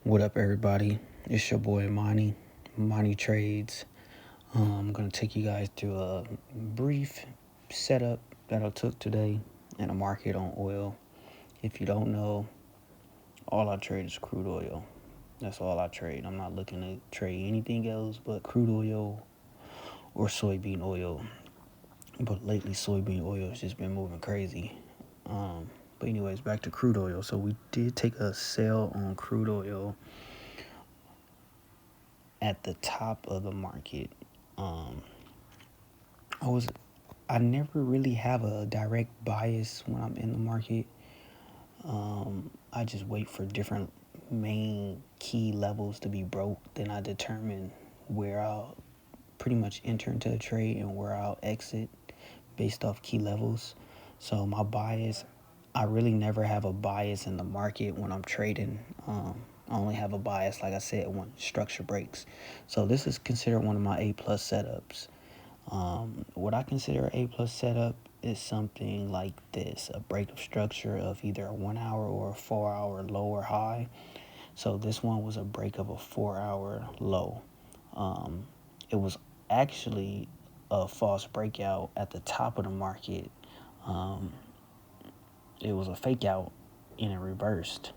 What up, everybody? It's your boy Money Trades. I'm gonna take you guys through a brief setup that I took today in the market on oil. If you don't know, all I trade is crude oil. That's all I trade. I'm not looking to trade anything else but crude oil or soybean oil. But lately, soybean oil has just been moving crazy. But anyways, back to crude oil. So we did take a sell on crude oil at the top of the market. I never really have a direct bias when I'm in the market. I just wait for different main key levels to be broke. Then I determine where I'll pretty much enter into a trade and where I'll exit based off key levels. So my bias, I really never have a bias in the market when I'm trading. I only have a bias, like I said, when structure breaks. So this is considered one of my A plus setups. What I consider an A plus setup is something like this: a break of structure of either a 1 hour or a 4 hour low or high. So this one was a break of a 4 hour low. It was actually a false breakout at the top of the market. It was a fake out and it reversed.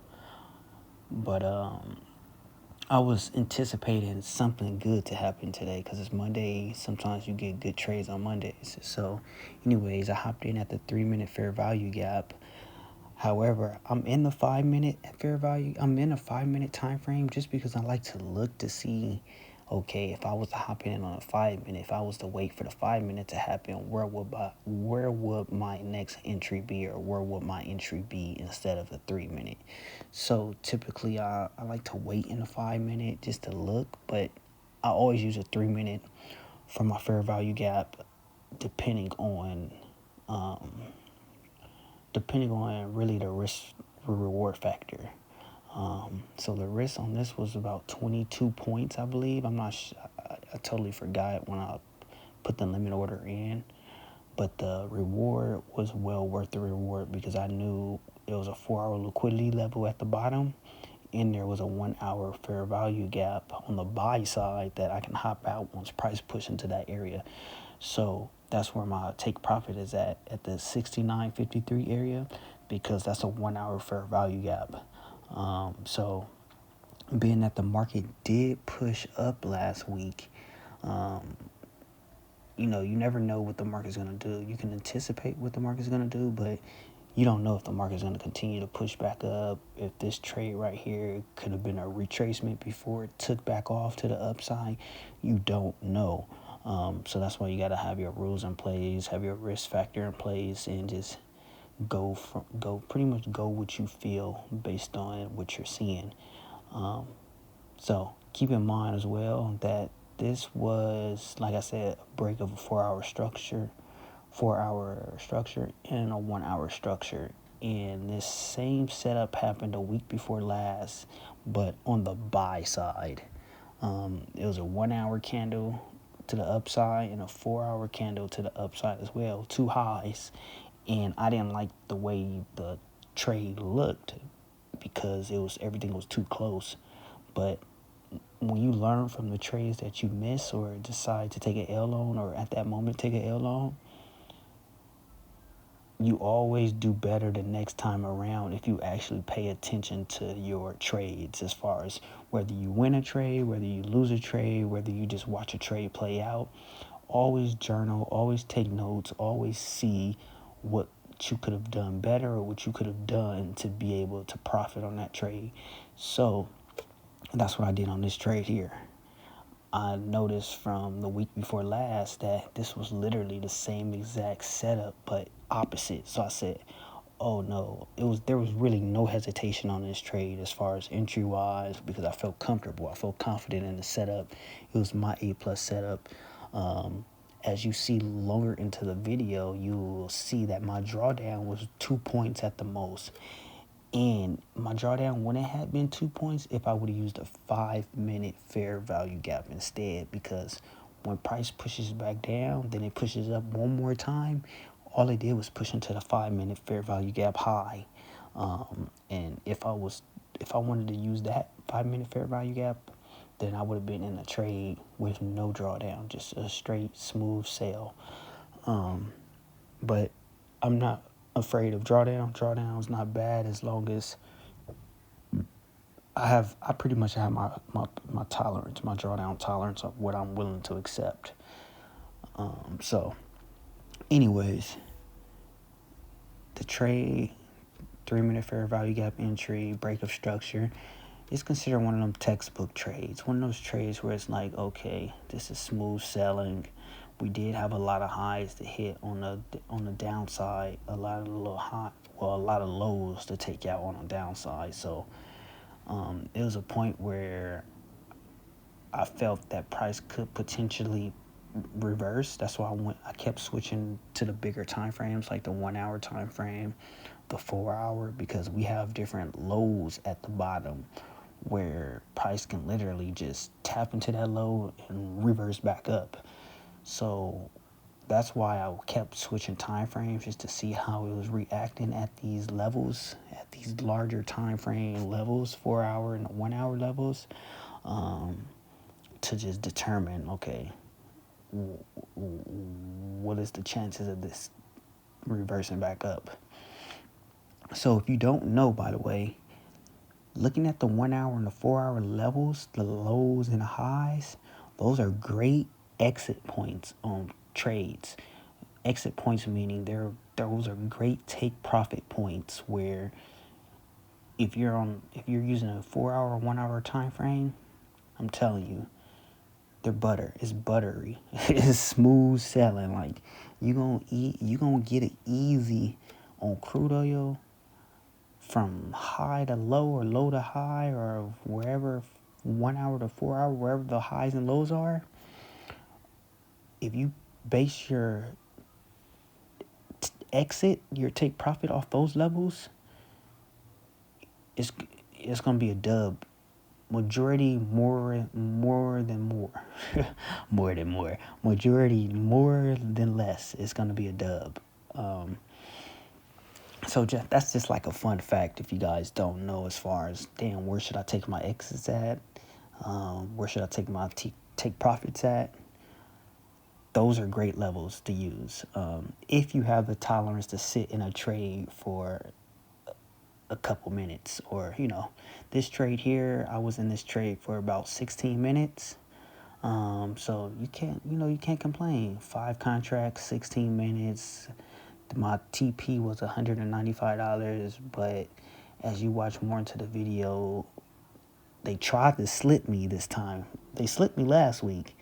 But I was anticipating something good to happen today because it's Monday. Sometimes you get good trades on Mondays. So anyways, I hopped in at the 3-minute fair value gap. However, I'm in the 5-minute fair value. I'm in a 5-minute time frame just because I like to look to see, okay, if I was to hop in on a 5-minute, if I was to wait for the 5-minute to happen, where would my next entry be, or where would my entry be instead of the 3-minute? So typically, I like to wait in the 5-minute just to look, but I always use a 3-minute for my fair value gap, depending on really the risk reward factor. So the risk on this was about 22 points, I believe. I'm not I totally forgot when I put the limit order in, but the reward was well worth the reward because I knew it was a 4-hour liquidity level at the bottom, and there was a 1 hour fair value gap on the buy side that I can hop out once price push into that area. So that's where my take profit is at the 69.53 area, because that's a 1 hour fair value gap. So being that the market did push up last week, you never know what the market's going to do. You can anticipate what the market's going to do, but you don't know if the market's going to continue to push back up. If this trade right here could have been a retracement before it took back off to the upside, you don't know. So that's why you got to have your rules in place, have your risk factor in place, and just pretty much go what you feel based on what you're seeing. So keep in mind as well that this was, like I said, a break of a 4-hour structure and a 1 hour structure. And this same setup happened a week before last, but on the buy side. It was a 1 hour candle to the upside and a 4-hour candle to the upside as well, two highs. And I didn't like the way the trade looked because everything was too close. But when you learn from the trades that you miss or decide to take an L on, or at that moment take an L on, you always do better the next time around if you actually pay attention to your trades, as far as whether you win a trade, whether you lose a trade, whether you just watch a trade play out. Always journal, always take notes, always see what you could have done better or what you could have done to be able to profit on that trade. So that's what I did on this trade here. I noticed from the week before last that this was literally the same exact setup but opposite. So I said, oh no, there was really no hesitation on this trade as far as entry wise, because I felt comfortable. I felt confident in the setup. It was my A plus setup. As you see longer into the video, you will see that my drawdown was 2 points at the most. And my drawdown wouldn't have been 2 points if I would have used a 5-minute fair value gap instead, because when price pushes back down, then it pushes up one more time. All it did was push into the 5-minute fair value gap high. And if I was if I wanted to use that 5-minute fair value gap, then I would have been in a trade with no drawdown, just a straight smooth sale. But I'm not afraid of drawdown. Drawdown's not bad as long as I pretty much have my tolerance, my drawdown tolerance of what I'm willing to accept. So anyways, the trade, 3-minute fair value gap entry, break of structure, it's considered one of them textbook trades. One of those trades where it's like, okay, this is smooth selling. We did have a lot of highs to hit on the downside, a lot of lows to take out on the downside. So it was a point where I felt that price could potentially reverse. That's why I kept switching to the bigger time frames, like the 1 hour time frame, the 4 hour, because we have different lows at the bottom where price can literally just tap into that low and reverse back up. So that's why I kept switching time frames, just to see how it was reacting at these levels, at these larger time frame levels, 4 hour and 1 hour levels, to just determine, okay, what is the chances of this reversing back up. So if you don't know, by the way, looking at the 1 hour and the 4 hour levels, the lows and the highs, those are great exit points on trades. Exit points meaning those are great take profit points, where if you're using a 4 hour, 1 hour time frame, I'm telling you, they're butter. It's buttery. It's smooth selling. Like, you gonna get it easy on crude oil from high to low or low to high, or wherever, 1 hour to 4 hour, wherever the highs and lows are. If you base your exit, your take profit off those levels, it's gonna be a dub. Majority more than more. More than more. Majority more than less. It's gonna be a dub. So that's just like a fun fact if you guys don't know, as far as, damn, where should I take my exits at? Where should I take my take profits at? Those are great levels to use. If you have the tolerance to sit in a trade for a couple minutes, or, this trade here, I was in this trade for about 16 minutes. So you can't complain. 5 contracts, 16 minutes. My TP was $195, but as you watch more into the video, they tried to slip me this time. They slipped me last week,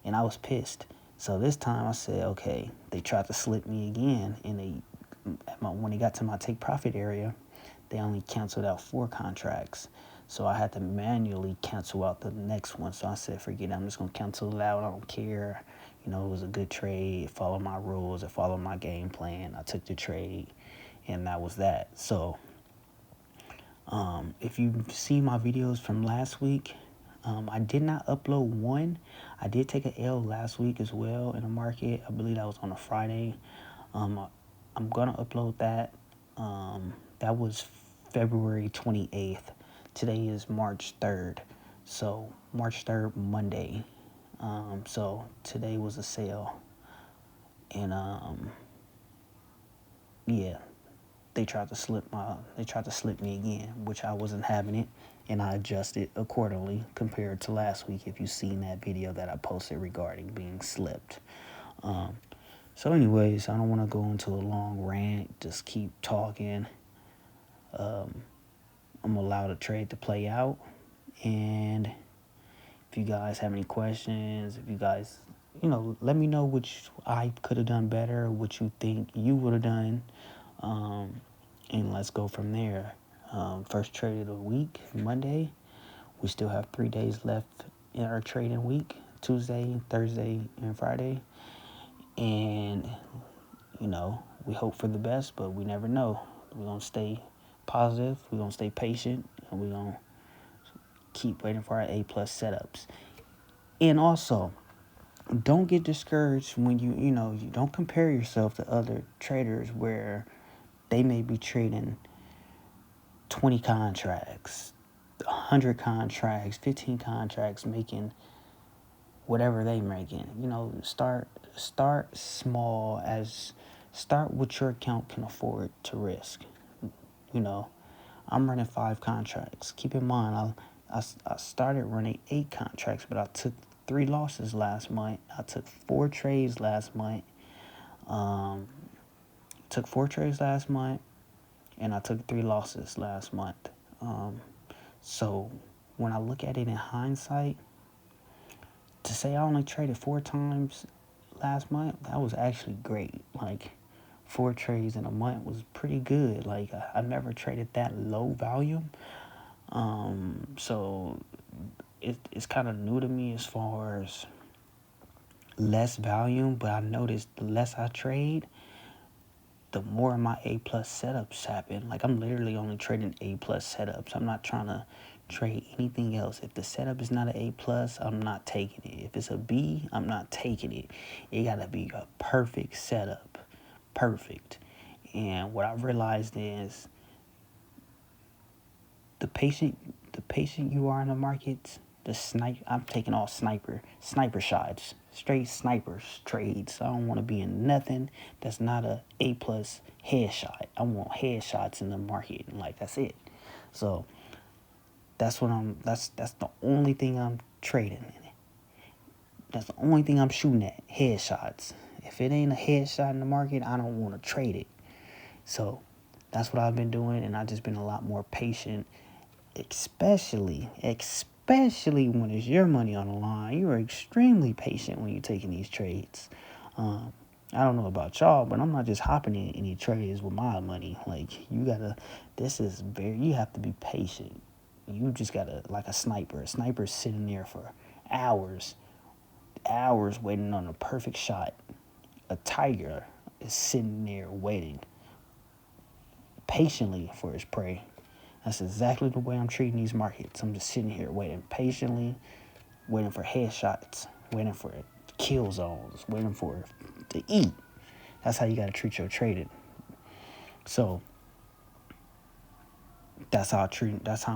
and I was pissed. So this time I said, okay, they tried to slip me again, and when they got to my take profit area, they only canceled out 4 contracts. So I had to manually cancel out the next one. So I said, forget it, I'm just going to cancel it out. I don't care. It was a good trade. It followed my rules. It followed my game plan. I took the trade, and that was that. So if you've seen my videos from last week, I did not upload one. I did take an L last week as well in the market. I believe that was on a Friday. I'm going to upload that. That was February 28th. Today is March 3rd. So March 3rd, Monday. So today was a sale. And yeah, they tried to slip me again, which I wasn't having it, and I adjusted accordingly compared to last week, if you've seen that video that I posted regarding being slipped. So anyways, I don't want to go into a long rant, just keep talking. I'm gonna allow the trade to play out, and if you guys have any questions, if you guys, let me know which I could have done better, what you think you would have done, and let's go from there. First trade of the week, Monday. We still have 3 days left in our trading week, Tuesday, Thursday, and Friday. And, we hope for the best, but we never know. We're going to stay positive, we're going to stay patient, and we're going to keep waiting for our A-plus setups. And also, don't get discouraged when you don't compare yourself to other traders where they may be trading 20 contracts, 100 contracts, 15 contracts, making whatever they making. Start small. Start what your account can afford to risk. I'm running 5 contracts. Keep in mind, I started running 8 contracts, but I took 3 losses last month. I took 4 trades last month. And I took 3 losses last month. So when I look at it in hindsight, to say I only traded 4 times last month, that was actually great. 4 trades in a month was pretty good. I never traded that low volume. So it's kind of new to me as far as less volume, but I noticed the less I trade, the more of my A+ setups happen. I'm literally only trading A+ setups. I'm not trying to trade anything else. If the setup is not an A+, I'm not taking it. If it's a B, I'm not taking it. It gotta be a perfect setup. Perfect. And what I've realized is the patient you are in the markets, I'm taking all sniper shots, straight snipers trades. I don't want to be in nothing that's not a A+ headshot. I want headshots in the market, that's it. So that's the only thing I'm trading in. That's the only thing I'm shooting at, headshots. If it ain't a headshot in the market, I don't want to trade it. So that's what I've been doing, and I've just been a lot more patient, especially when it's your money on the line. You are extremely patient when you're taking these trades. I don't know about y'all, but I'm not just hopping in any trades with my money. You have to be patient. You just gotta, like a sniper's sitting there for hours waiting on a perfect shot. A tiger is sitting there waiting patiently for his prey. That's exactly the way I'm treating these markets. I'm just sitting here waiting patiently, waiting for headshots, waiting for kill zones, waiting for it to eat. That's how you got to treat your trading. So that's how I'm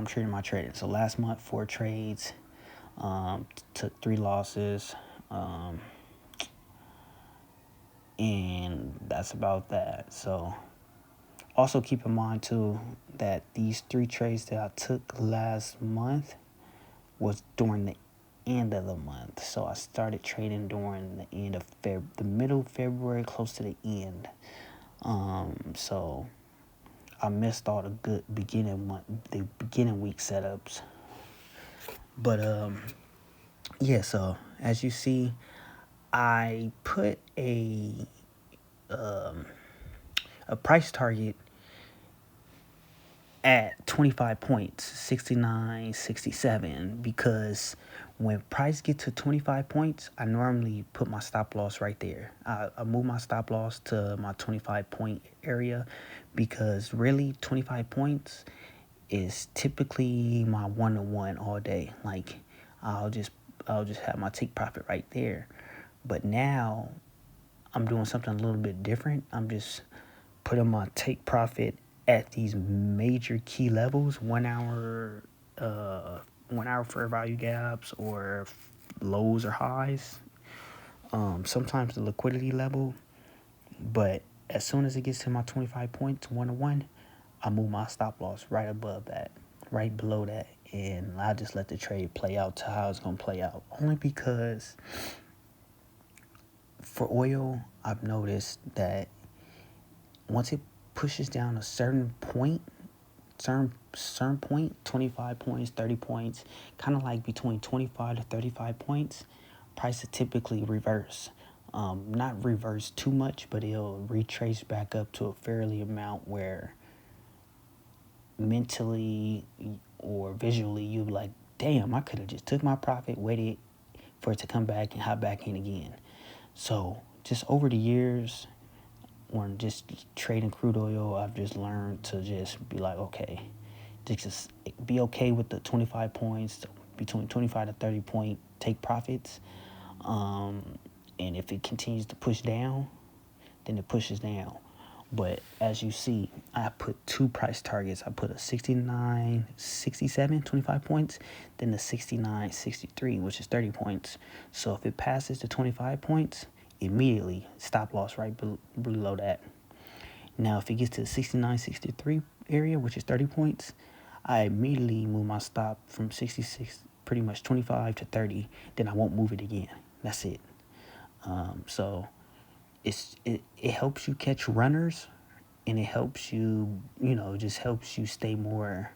treating my trading. So last month, 4 trades, took 3 losses, and that's about that. So also keep in mind too that these 3 trades that I took last month was during the end of the month. So I started trading during the end of the middle of February, close to the end. So I missed all the good beginning week setups. But yeah. So as you see, I put a price target at 25 points, 69, 67, because when price gets to 25 points, I normally put my stop loss right there. I move my stop loss to my 25 point area, because really 25 points is typically my 1-to-1 all day. I'll just have my take profit right there. But now I'm doing something a little bit different. I'm just putting my take profit at these major key levels, 1 hour fair value gaps, or lows or highs. Sometimes the liquidity level. But as soon as it gets to my 25 points, 1-to-1, I move my stop loss right above that, right below that, and I just let the trade play out to how it's going to play out. Only because for oil, I've noticed that once it pushes down a certain point, 25 points, 30 points, kind of like between 25 to 35 points, price will typically reverse. Not reverse too much, but it'll retrace back up to a fairly amount where mentally or visually you'll be like, damn, I could have just took my profit, waited for it to come back, and hop back in again. So just over the years, when just trading crude oil, I've just learned to just be like, okay, just be okay with the 25 points, between 25 to 30 point take profits. And if it continues to push down, then it pushes down. But as you see, I put two price targets. I put a 69, 67, 25 points, then the 69, 63, which is 30 points. So if it passes the 25 points, immediately stop loss right below that. Now, if it gets to the 69, 63 area, which is 30 points, I immediately move my stop from 66, pretty much 25 to 30. Then I won't move it again. That's it. So it helps you catch runners, and it helps you, just helps you stay more,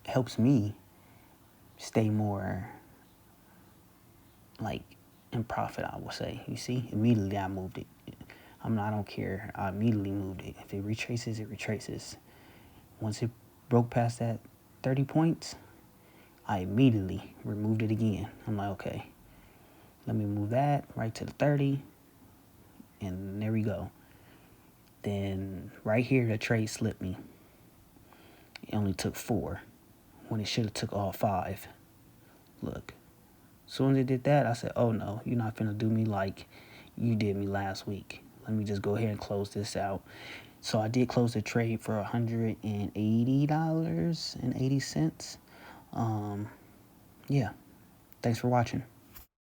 helps me stay more like in profit, I will say. You see, immediately I moved it. I don't care. I immediately moved it. If it retraces, it retraces. Once it broke past that 30 points, I immediately removed it again. I'm like, okay, let me move that right to the 30, and there we go. Then right here, the trade slipped me. It only took 4 when it should have took all 5. Look, as soon as it did that, I said, oh no, you're not finna do me like you did me last week. Let me just go ahead and close this out. So I did close the trade for $180.80. Yeah, thanks for watching.